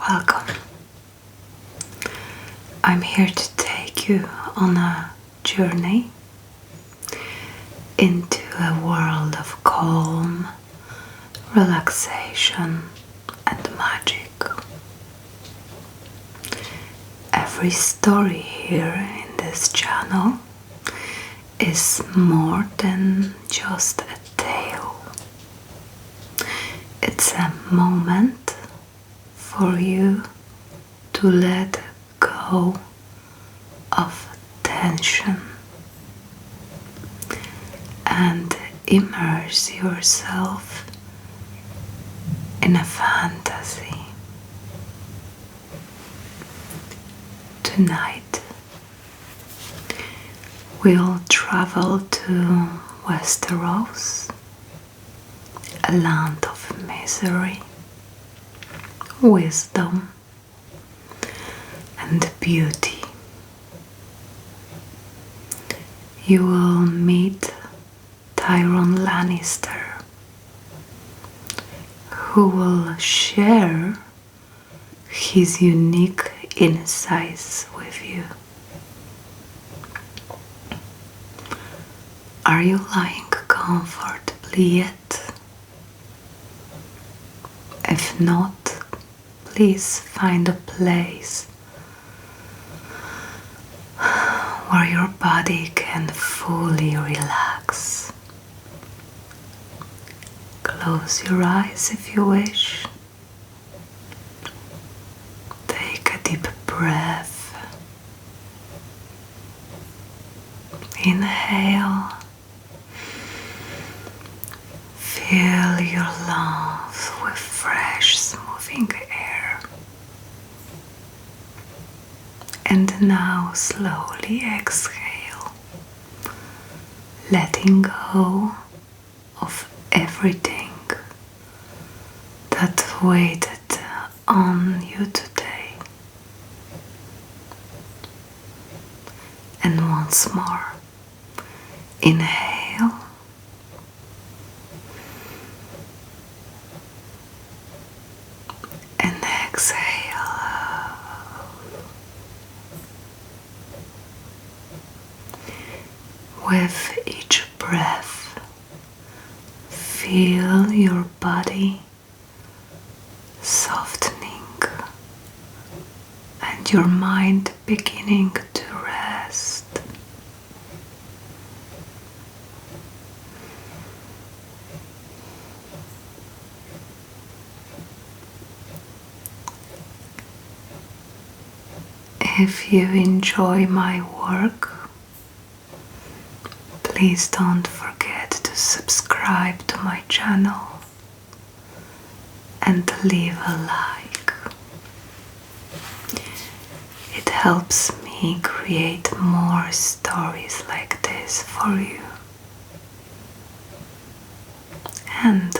Welcome. I'm here to take you on a journey into a world of calm, relaxation, and magic. Every story here in this channel is more than just a tale. It's a moment for you to let go of tension and immerse yourself in a fantasy. Tonight we'll travel to Westeros, a land of misery, wisdom, and beauty. You will meet Tyrion Lannister, who will share his unique insights with you. Are you lying comfortably yet? If not, please find a place where your body can fully relax. Close your eyes if you wish. Take a deep breath. Inhale. Fill your lungs with fresh, smoothing air. And now slowly exhale, letting go of everything that waited on you today. And once more, inhale. And exhale. With each breath, feel your body softening and your mind beginning to rest. If you enjoy my work, please don't forget to subscribe to my channel and leave a like. It helps me create more stories like this for you. And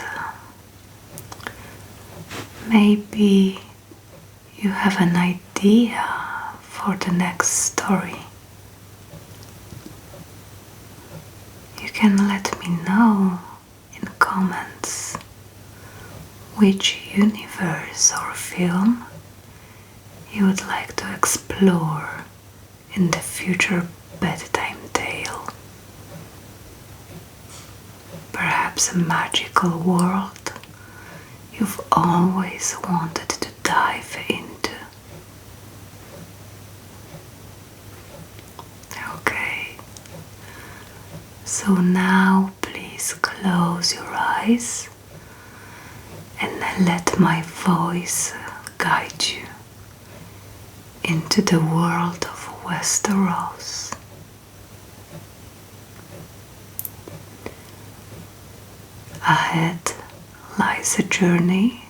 maybe you have an idea for the next story. You can let me know in comments which universe or film you would like to explore in the future bedtime tale. Perhaps a magical world you've always wanted to dive into. Okay. So now please close your eyes and let my voice guide you into the world of Westeros. Ahead lies a journey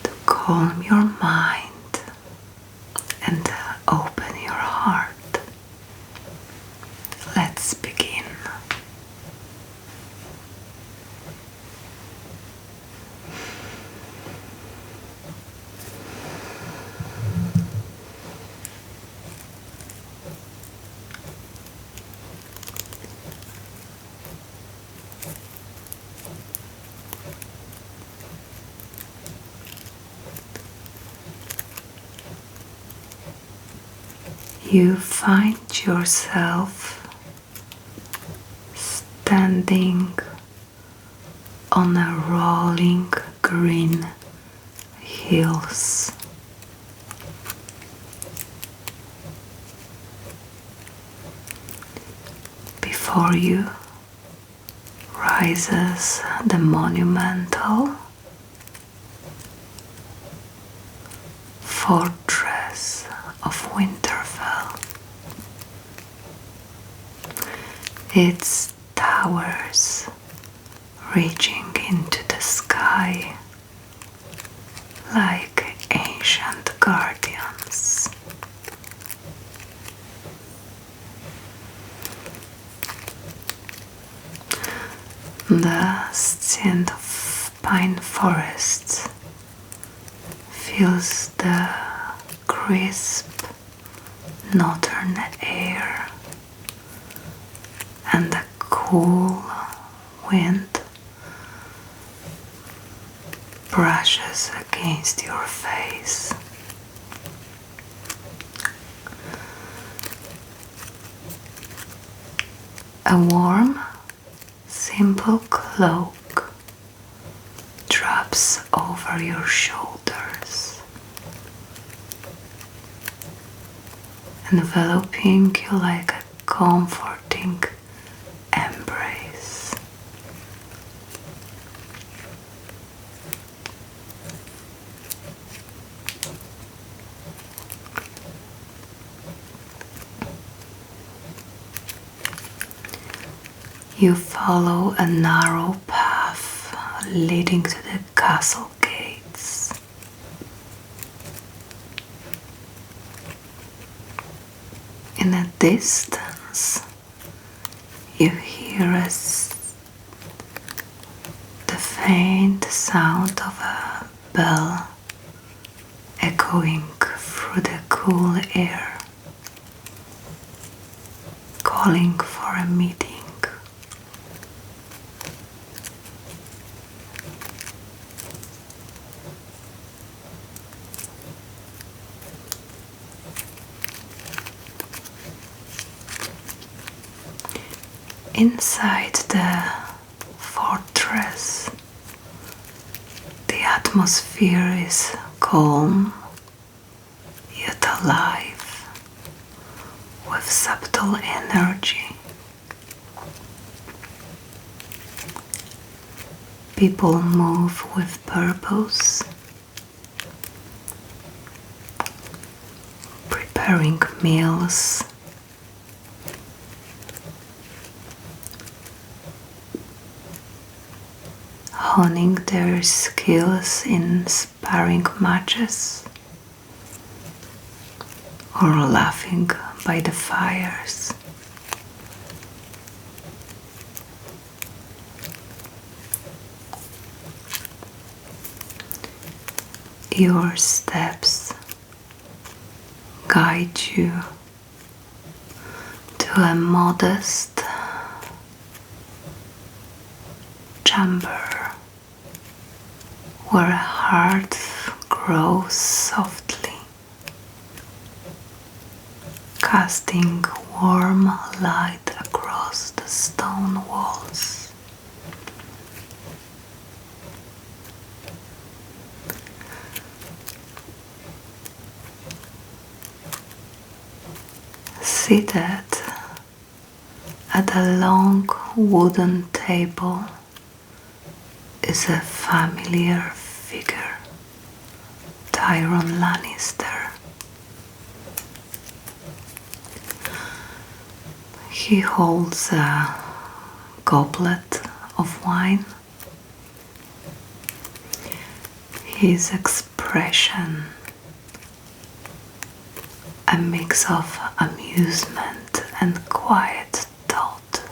to calm your mind and open your heart. Let's begin. You find yourself standing on a rolling green hills. Before you rises the monumental fortress of Winterfell. Its towers reaching into the sky like ancient guardians. The scent of pine forests fills the crisp northern air, and the cool wind brushes against your face. A warm, simple cloak drops over your shoulders, enveloping you like a comforting embrace. You follow a narrow path leading to the castle gates. In the distance, you hear the faint sound of a bell echoing through the cool air, calling for a meeting. Inside the fortress, the atmosphere is calm yet alive with subtle energy. People move with purpose, preparing meals, honing their skills in sparring matches, or laughing by the fires. Your steps guide you to a modest chamber where a hearth grows softly, casting warm light across the stone walls. Seated at a long wooden table is a familiar figure, Tyrion Lannister. He holds a goblet of wine. His expression a mix of amusement and quiet thought.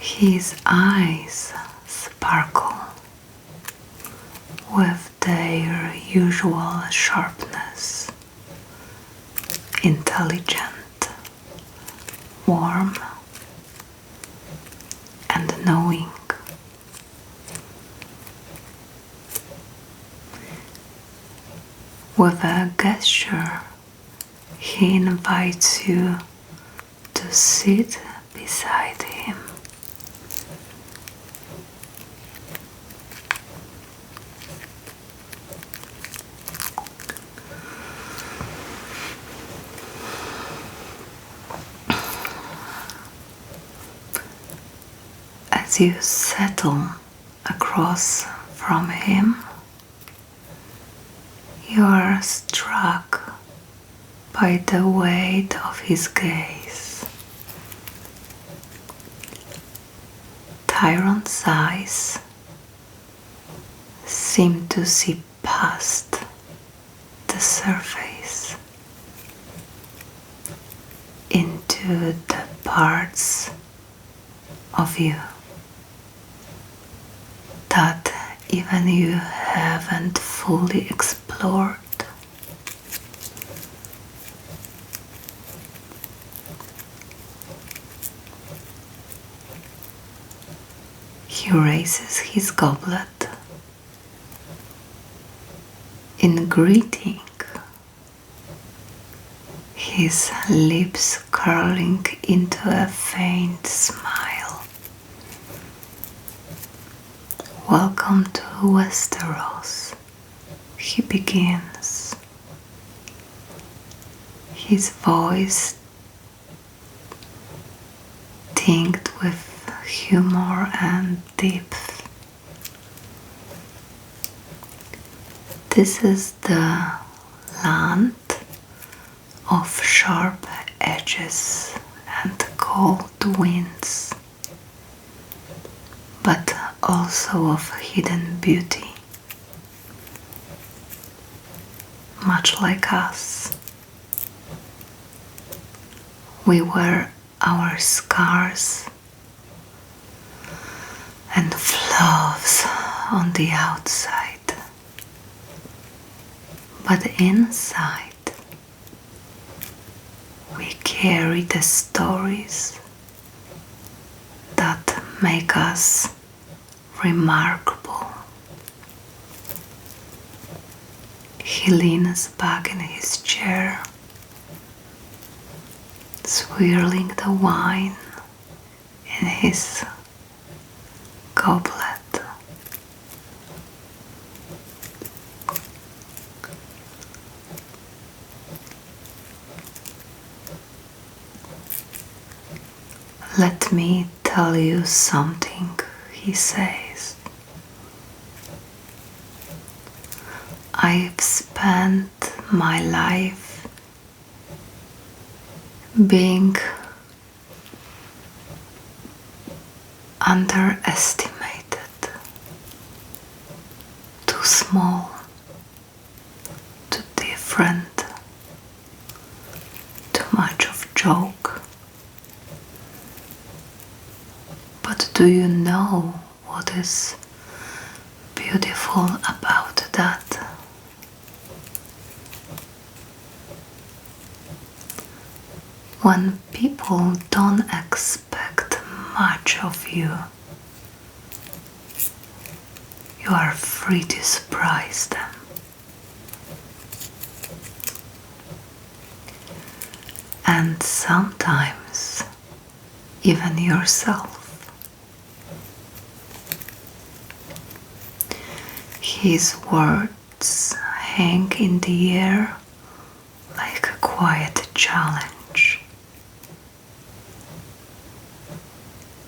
His eyes sparkle with their usual sharpness, intelligent, warm, and knowing. With a gesture, he invites you to sit beside him. As you settle across from him, you are struck by the weight of his gaze. Tyrion's eyes seem to see past the surface into the parts of you that even you haven't fully explored. He raises his goblet in greeting, his lips curling into a faint smile. Welcome to Westeros, he begins, his voice tinged with humor and depth. This is the land of sharp edges and cold winds, but also of hidden beauty. Much like us, we wear our scars and flaws on the outside, but inside we carry the stories that make us remarkable. He leans back in his chair, swirling the wine in his goblet. Let me tell you something, he says. I've spent my life being underestimated, too small, too different, too much of joke. But do you know what is beautiful about that? When people don't expect much of you, you are free to surprise them. And sometimes even yourself. His words hang in the air like a quiet challenge,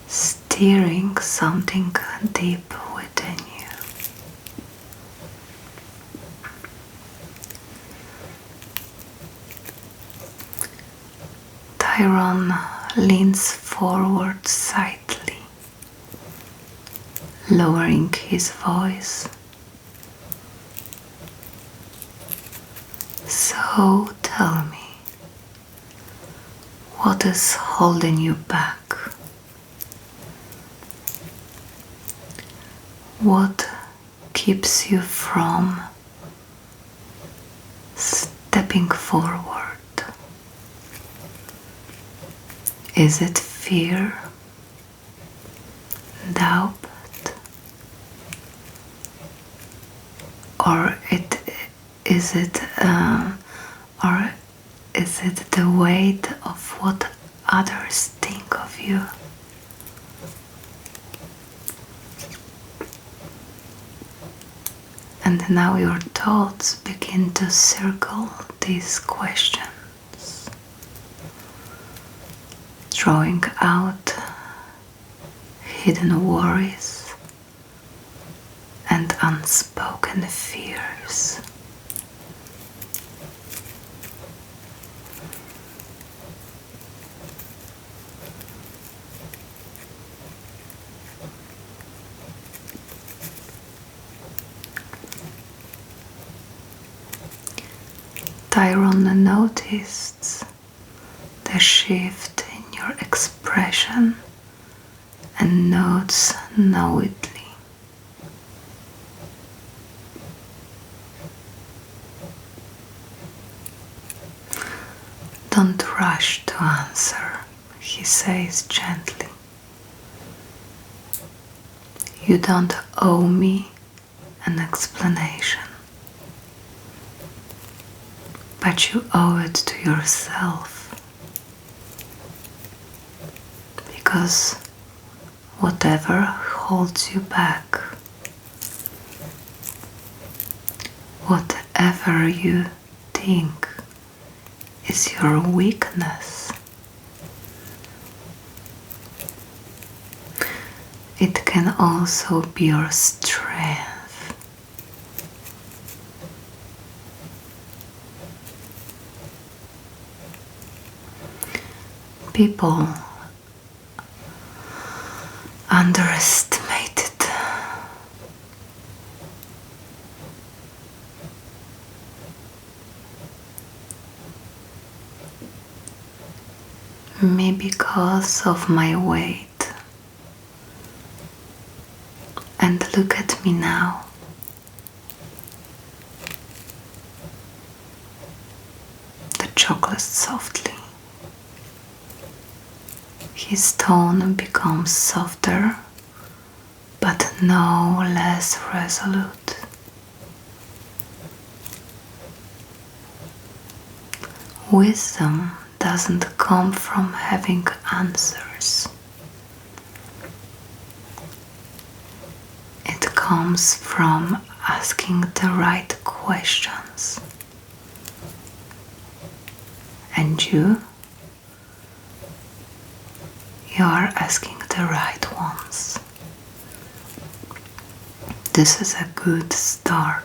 stirring something deep within you. Tyrion leans forward slightly, lowering his voice. So tell me, what is holding you back? What keeps you from stepping forward? Is it fear, doubt, or is it or is it the weight of what others think of you? And now your thoughts begin to circle these questions, drawing out hidden worries and unspoken fears. Tyrion noticed the shift in your expression and notes knowingly. Don't rush to answer, he says gently. You don't owe me an explanation, but you owe it to yourself. Because whatever holds you back, whatever you think is your weakness, it can also be your strength. People underestimate it. Me because of my weight. And look at me now. The chocolate softly. His tone becomes softer, but no less resolute. Wisdom doesn't come from having answers. It comes from asking the right questions. And you are asking the right ones. This is a good start.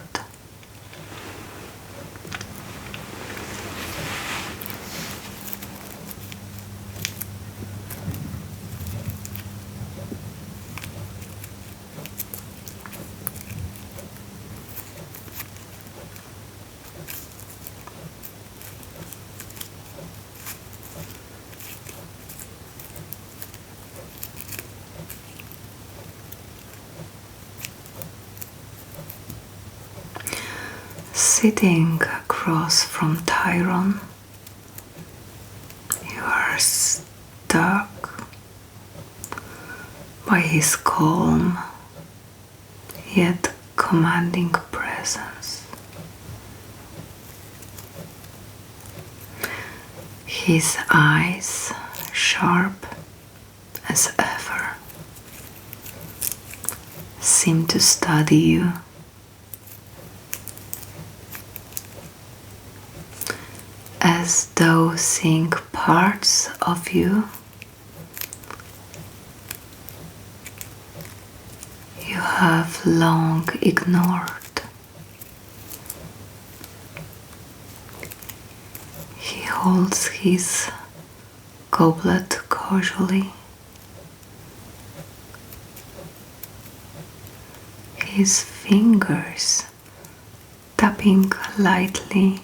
Sitting across from Tyrion, you are struck by his calm yet commanding presence. His eyes, sharp as ever, seem to study you. As though seeing parts of you you have long ignored. He holds his goblet casually. His fingers tapping lightly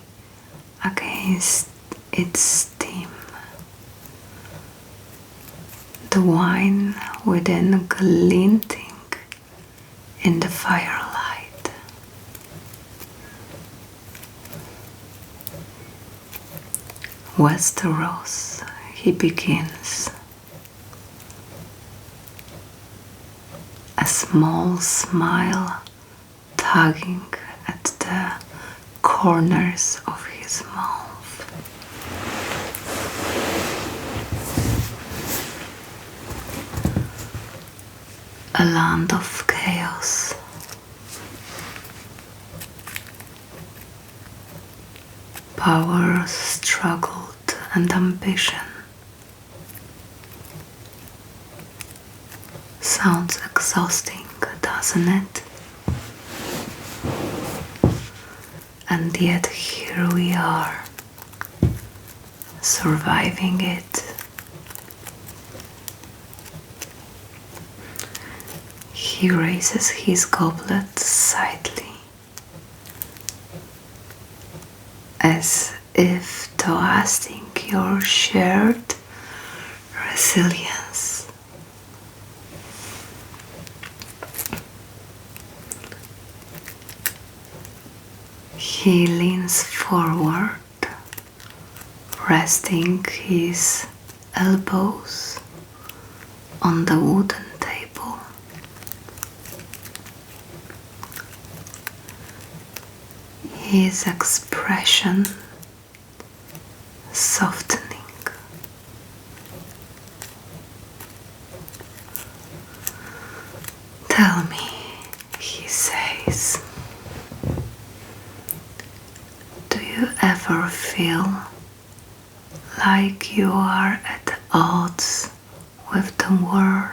against its stem. The wine within glinting in the firelight. Westeros, he begins. A small smile tugging at the corners of his mouth. A land of chaos. Power, struggle, and ambition. Sounds exhausting, doesn't it? And yet here we are, surviving it. He raises his goblet slightly, as if toasting your shared resilience. He leans forward, resting his elbows on the wooden table. His expression softening. Tell me, he says, do you ever feel like you are at odds with the world?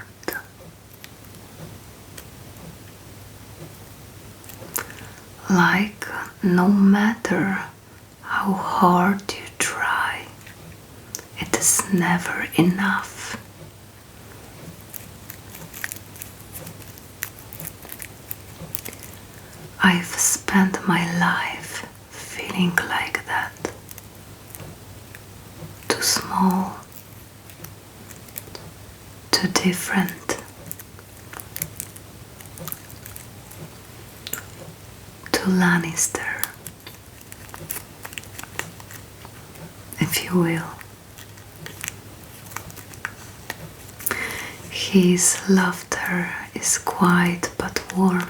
Like no matter how hard you try, it is never enough. I've spent my life feeling like that. Too small, too different. Too Lannister, if you will. His laughter is quiet but warm,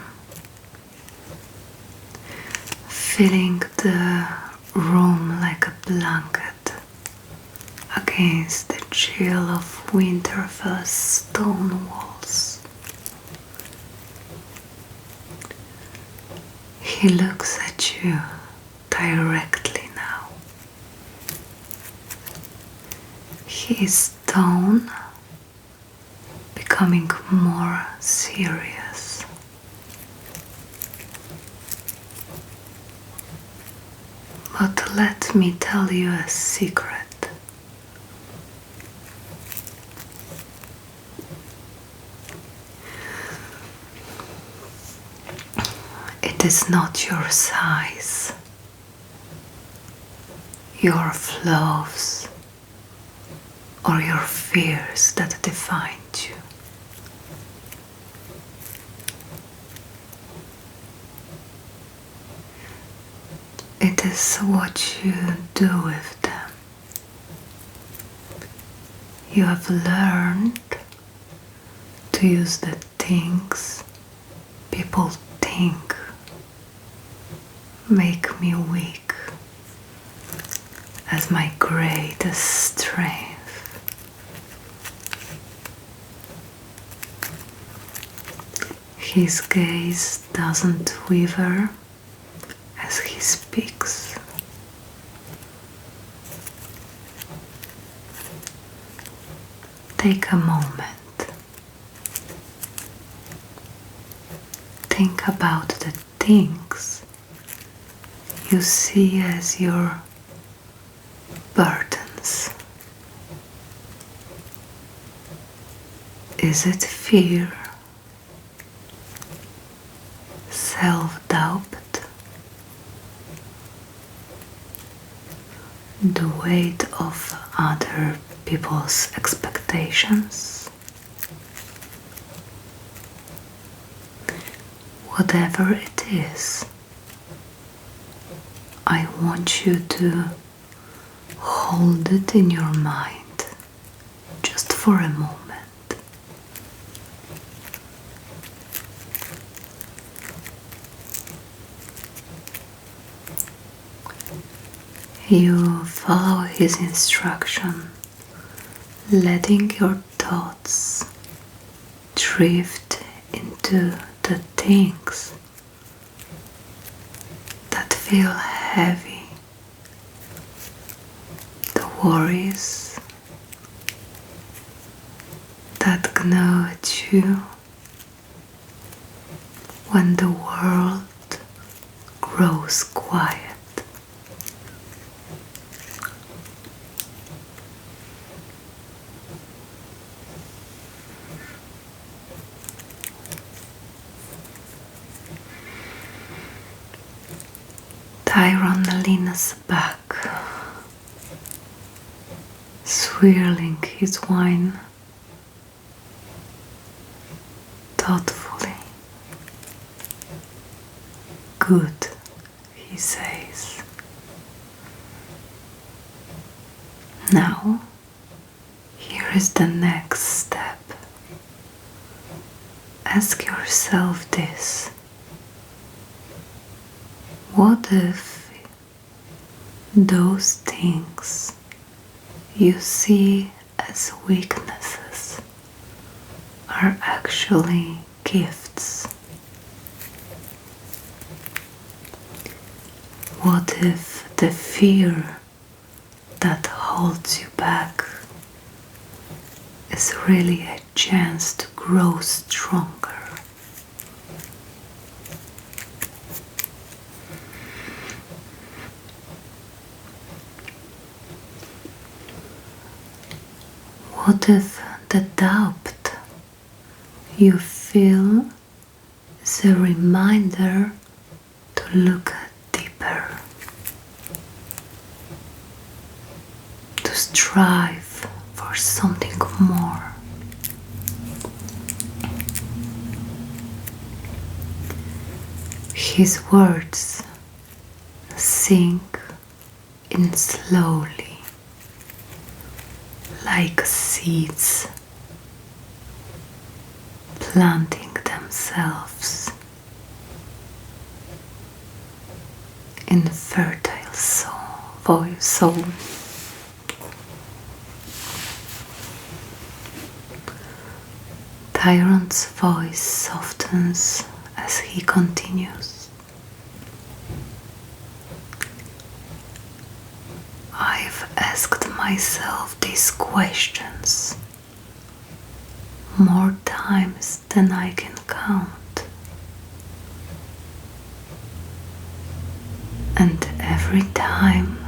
filling the room like a blanket against the chill of Winterfell's stone walls. He looks at you directly now. His tone becoming more serious. But let me tell you a secret. It is not your size, your flaws, or your fears that defined you. It is what you do with them. You have learned to use the things people think make me weak as my greatest strength. His gaze doesn't waver as he speaks. Take a moment. Think about the things you see as your burdens. Is it fear? Self-doubt? The weight of other people's expectations? Whatever it is, I want you to hold it in your mind just for a moment. You follow his instruction, letting your thoughts drift into the things that feel heavy, the worries that gnaw at you when the world grows quiet. Tyrion leans back, swirling his wine thoughtfully. Good, he says. Now, here is the next step. Ask yourself this. What if those things you see as weaknesses are actually gifts? What if the fear that holds you back is really a chance to grow stronger? What if the doubt you feel is a reminder to look deeper, to strive for something more? His words sink in slowly, like seeds planting themselves in fertile soul. Tyrion's voice softens as he continues. I've asked myself these questions more times than I can count. And every time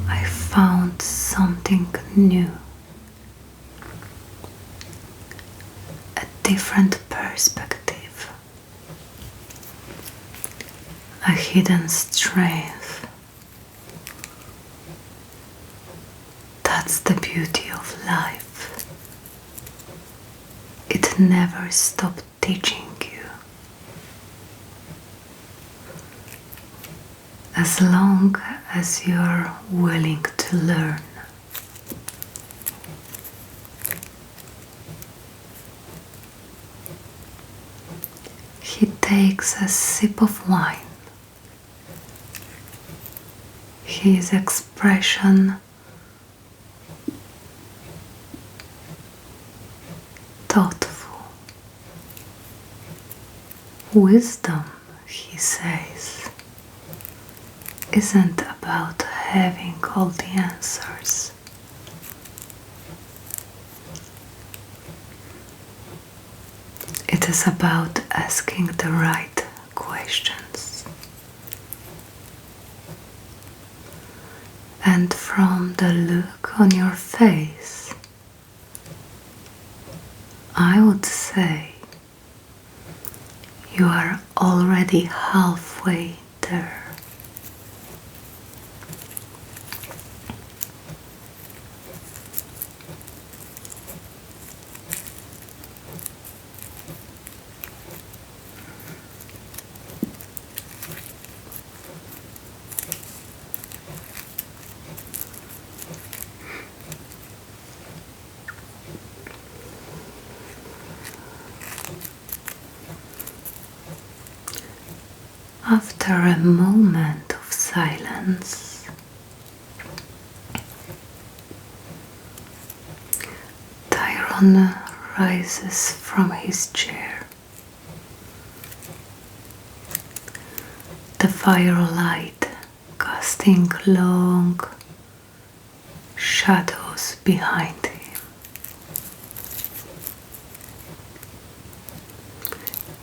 I found something new, a different perspective, a hidden strength. That's the beauty of life. It never stops teaching you. As long as you're willing to learn. He takes a sip of wine. His expression thoughtful. Wisdom, he says, isn't about having all the answers. It is about asking the right questions. And from the look on your face, I would say you are already halfway there. After a moment of silence, Tyrion rises from his chair. The firelight casting long shadows behind him.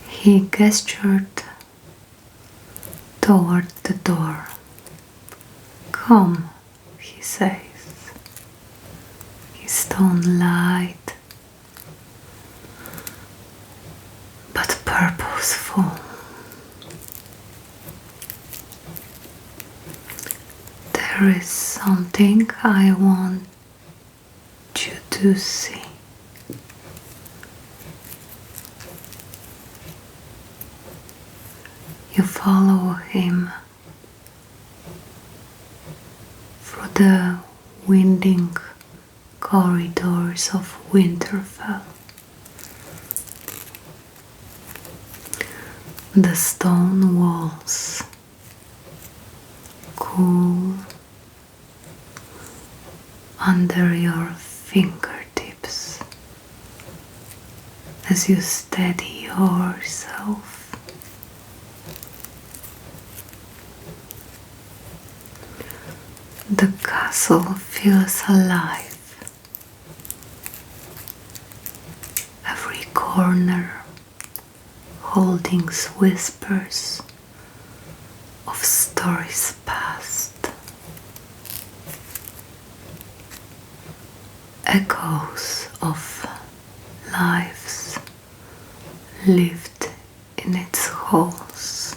He gestured toward the door. "Come," he says, his tone light but purposeful. "There is something I want you to see." You follow him through the winding corridors of Winterfell. The stone walls, cool under your fingertips as you steady yourself. The castle feels alive. Every corner holding whispers of stories past, echoes of lives lived in its halls.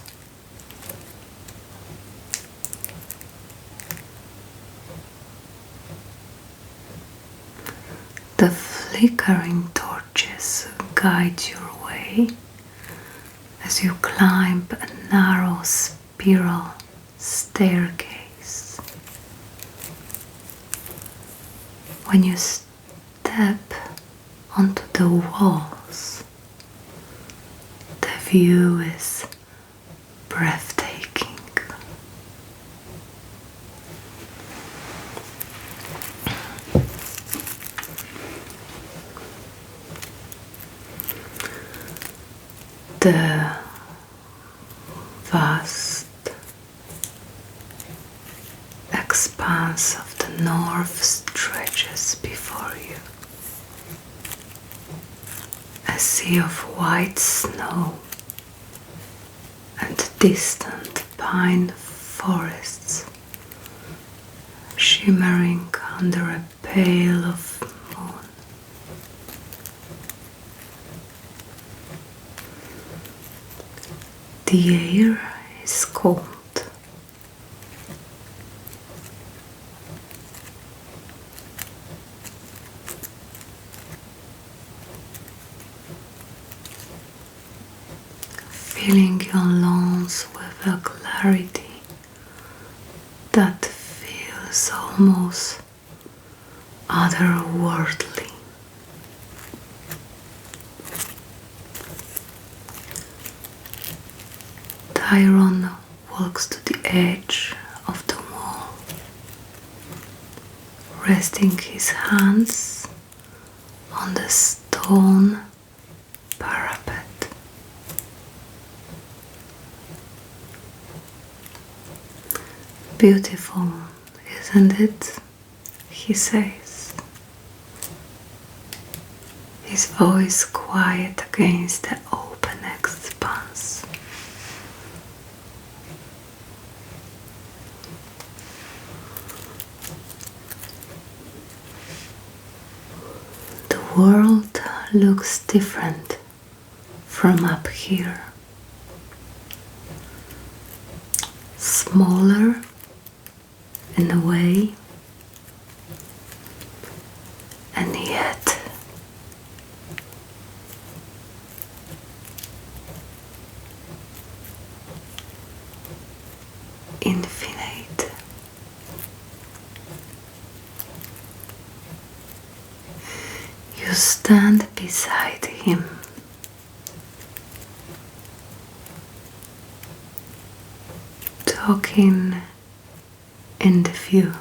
The flickering torches guide your way as you climb a narrow spiral staircase. When you step onto the walls, the view is breathtaking. The vast expanse of the north stretches before you. A sea of white snow and distant pine forests shimmering under a pale of moon. The air is cold. Filling your lungs with a clarity that feels almost otherworldly. Tyrion walks to the edge of the wall, resting his hands on the stone parapet. "Beautiful, isn't it?" he says, his voice quiet against the open expanse. The world looks different from up here. Smaller in a way, and yet infinite. You stand beside him, talking in the view,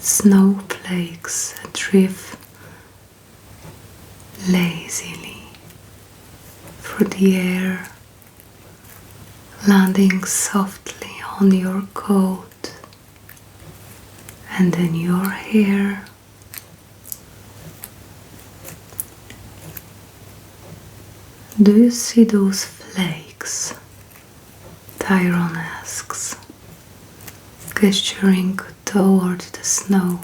Snowflakes drift lazily through the air, landing softly on your coat and in your hair. Do you see those flakes? Tyrion asks, gesturing toward the snow.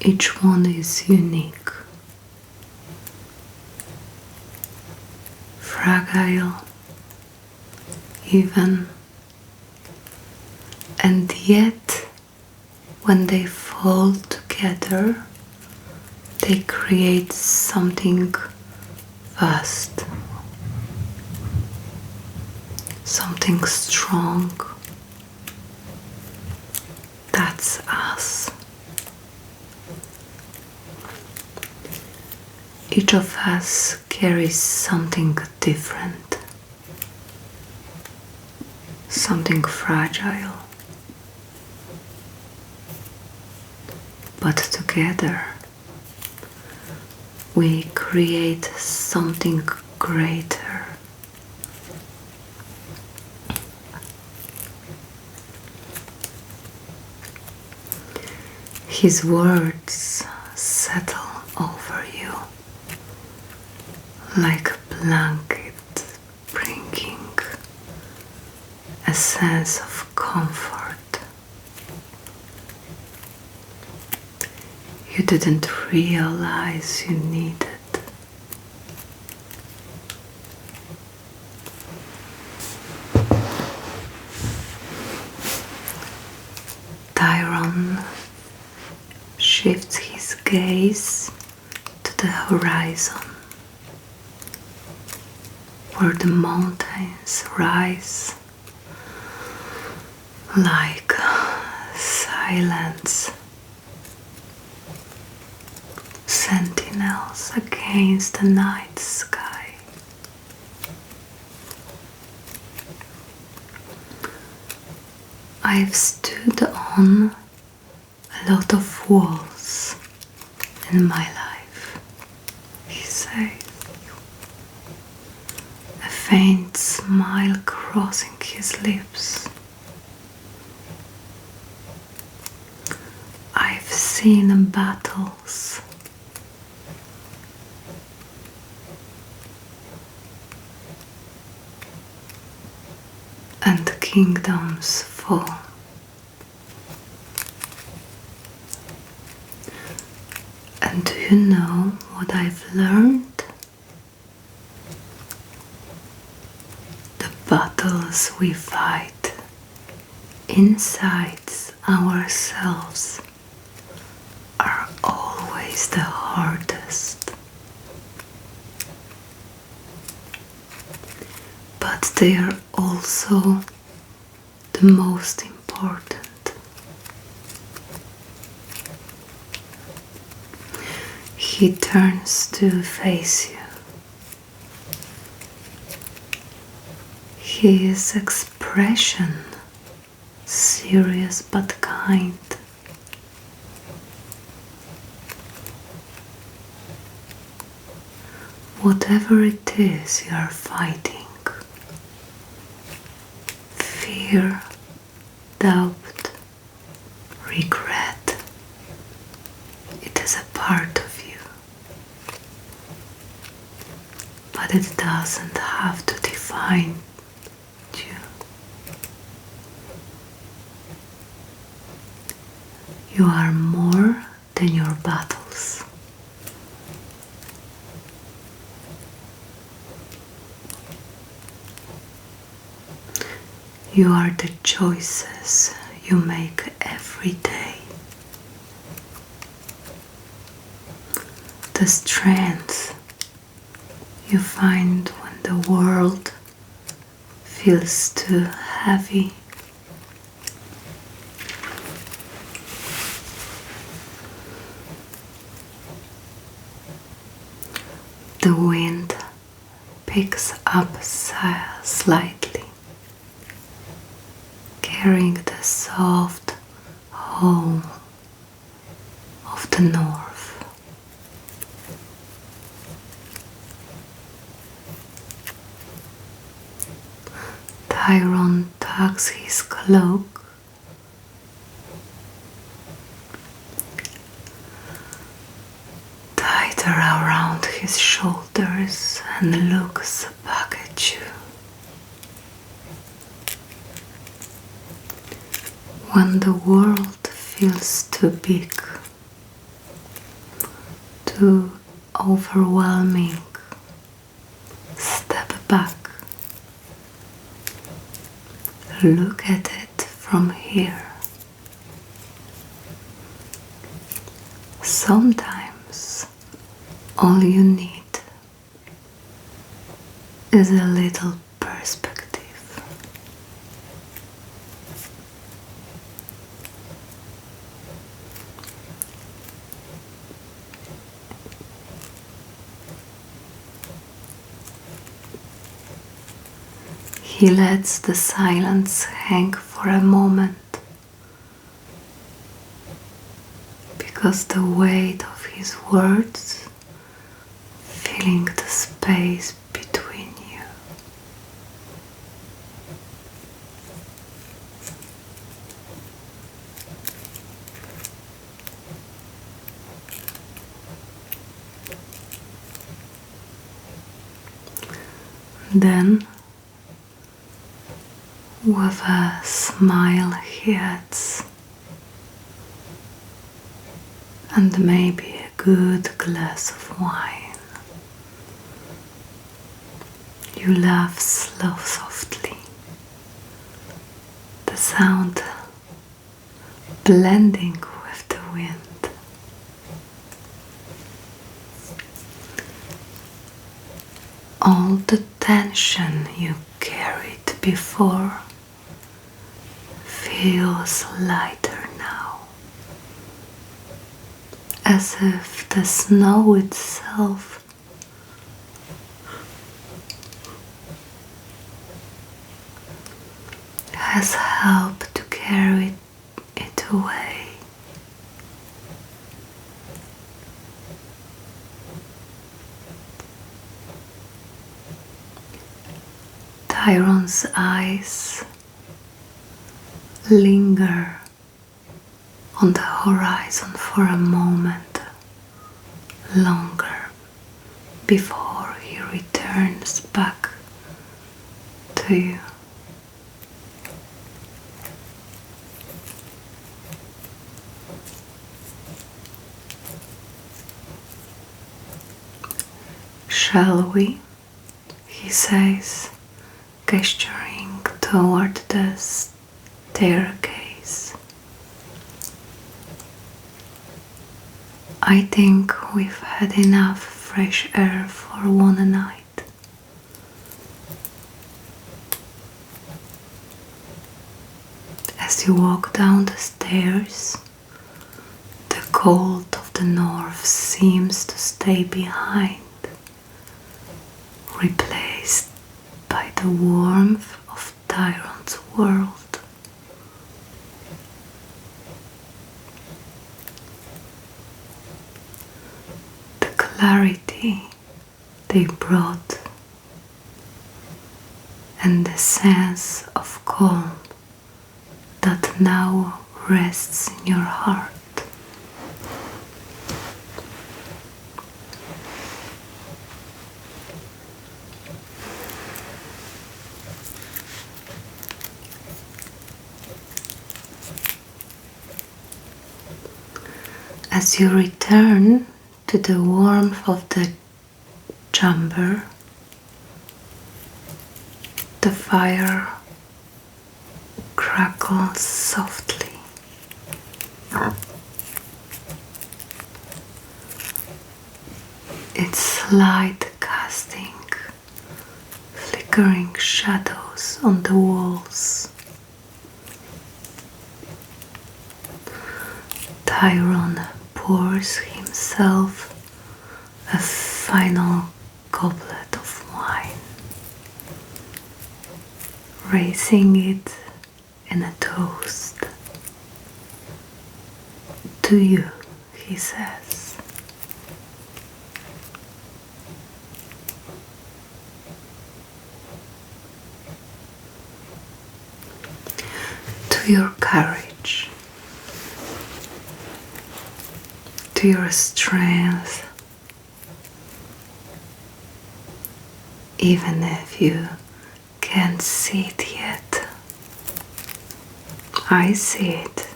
Each one is unique, fragile, even, and yet when they fall together, they create something vast, something strong. That's us. Each of us carries something different, something fragile, but together we create something greater. His words settle over you like a blanket, bringing a sense of comfort. You didn't realize you needed. Tyrion shifts his gaze to the horizon, where the mountains rise like silent sentinels against the night sky. I've stood on a lot of walls in my life, he says, a faint smile crossing his lips. I've seen battles, and kingdoms fall. And do you know what I've learned? The battles we fight inside ourselves are always the hardest. But they are also the most important. He turns to face you. His expression, serious but kind. Whatever it is you are fighting, fear, doubt, regret, it is a part of you. But it doesn't have to define you. You are more than your battles. You are the choices you make every day. The strength you find when the world feels too heavy. The wind picks up slightly, carrying the soft home of the North. Tyrion tucks his cloak tighter around his shoulders and looks back at you. When the world feels too big, too overwhelming, step back. Look at it from here. Sometimes all you need is a little perspective. He lets the silence hang for a moment, because the weight of his words filling the space between you. Then, with a smile he adds, and maybe a good glass of wine. You laugh softly, the sound blending with the wind. All the tension you carried before feels lighter now, as if the snow itself has helped to carry it away. Tyrion's eyes linger on the horizon for a moment longer before he returns back to you. Shall we? He says, gesturing toward the staircase. I think we've had enough fresh air for one night. As you walk down the stairs, the cold of the north seems to stay behind, replaced by the warmth of Tyrion's world. The clarity they brought and the sense of calm that now rests in your heart. As you return to the warmth of the chamber, the fire crackles softly. Its light casting flickering shadows on the walls. Tyrion pours himself a final goblet of wine, raising it in a toast. to you, he says. To your courage, to your strength, even if you can't see it yet. I see it,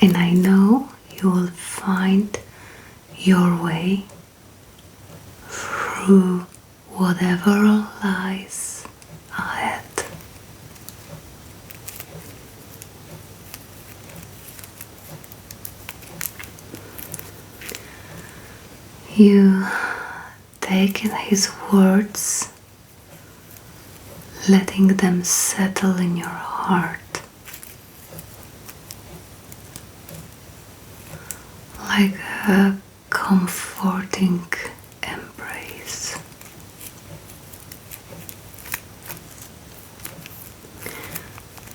and I know you will find your way through whatever lies ahead. You take in his words, letting them settle in your heart like a comforting embrace.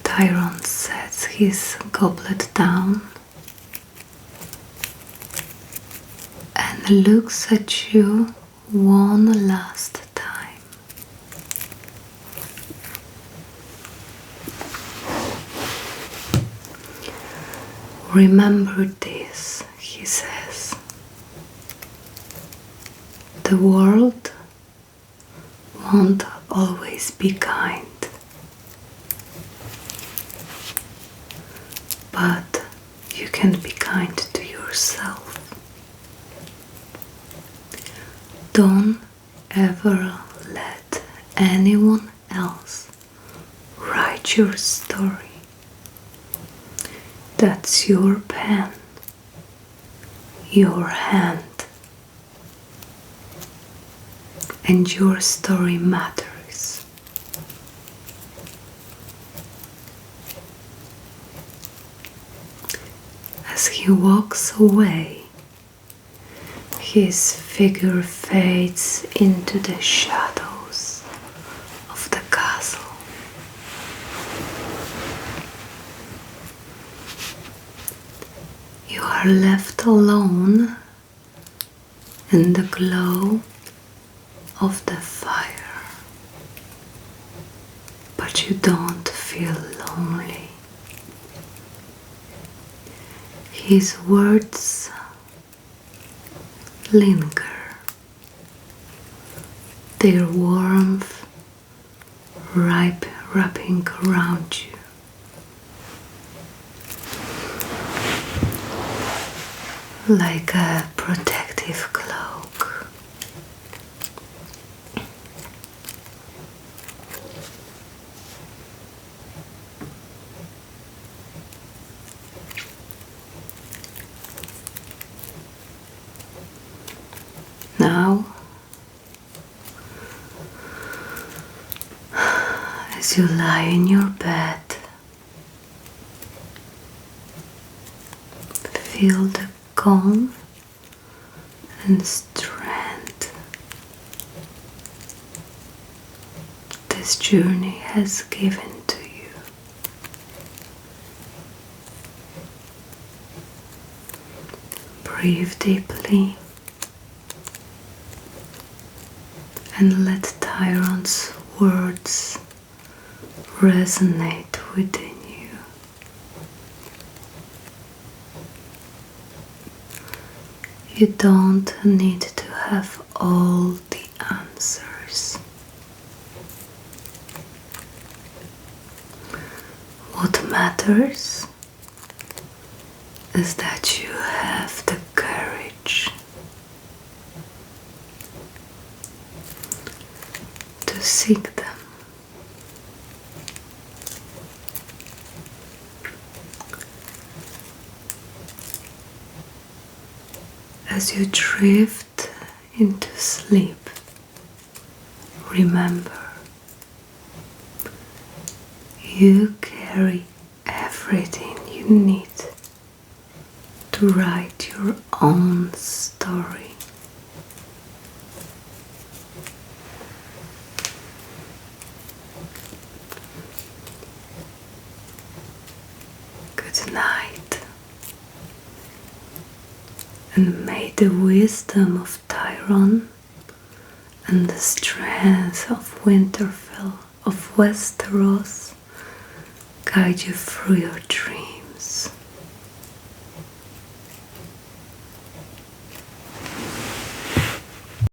Tyrion sets his goblet down and looks at you one last time. Remember this, he says. The world won't always be kind, but you can be kind to yourself. Don't ever let anyone else write your story. That's your pen, your hand, and your story matters. As he walks away, his figure fades into the shadows of the castle. You are left alone in the glow of the fire, but you don't feel lonely. His words linger, their warmth wrapping around you. Like a protective cloak. Now, as you lie in your bed, feel the calm and strength this journey has given to you. Breathe deeply and let Tyrion's words resonate within you. You don't need to have all the answers. What matters is that you have the courage to seek them. As you drift into sleep, remember, you carry everything you need to write your own story. Good night. And may the wisdom of Tyrion and the strength of Winterfell, of Westeros, guide you through your dreams.